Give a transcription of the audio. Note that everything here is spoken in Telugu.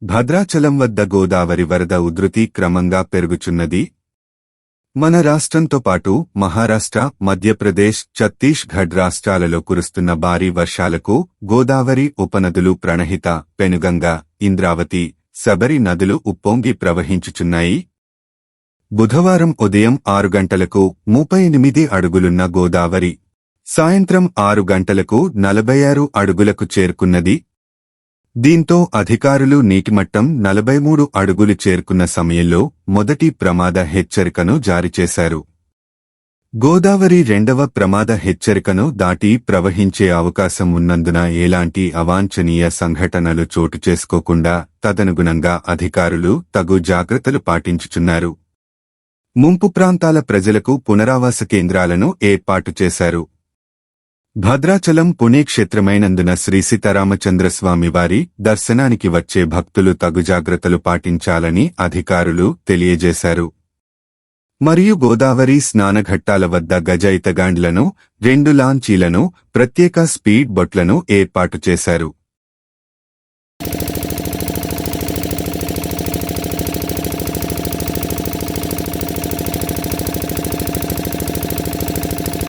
భద్రాచలం వద్ద గోదావరి వరద ఉధృతి క్రమంగా పెరుగుచున్నది. మన రాష్ట్రంతో పాటు మహారాష్ట్ర, మధ్యప్రదేశ్, ఛత్తీస్గఢ్ రాష్ట్రాలలో కురుస్తున్న భారీ వర్షాలకు గోదావరి ఉపనదులు ప్రణహిత, పెనుగంగ, ఇంద్రావతి, శబరి నదులు ఉప్పొంగి ప్రవహించుచున్నాయి. బుధవారం ఉదయం 6 గంటలకు 38 అడుగులున్న గోదావరి సాయంత్రం 6 గంటలకు 46 అడుగులకు చేరుకున్నది. దీంతో అధికారులు నీటిమట్టం 43 అడుగులు చేరుకున్న సమయంలో మొదటి ప్రమాద హెచ్చరికను జారీ చేశారు. గోదావరి రెండవ ప్రమాద హెచ్చరికను దాటి ప్రవహించే అవకాశం ఉన్నందున ఎలాంటి అవాంఛనీయ సంఘటనలు చోటు చేసుకోకుండా తదనుగుణంగా అధికారులు తగు జాగ్రత్తలు పాటించుచున్నారు. ముంపు ప్రాంతాల ప్రజలకు పునరావాస కేంద్రాలను ఏర్పాటు చేశారు. భద్రాచలం పుణ్యక్షేత్రమైనందున శ్రీ సీతారామచంద్రస్వామివారి దర్శనానికి వచ్చే భక్తులు తగు జాగ్రత్తలు పాటించాలని అధికారులు తెలియజేశారు. మరియు గోదావరి స్నానఘట్టాల వద్ద గజయితగాండ్లను, 2 లాంచీలను, ప్రత్యేక స్పీడ్ బోట్లను ఏర్పాటు చేశారు.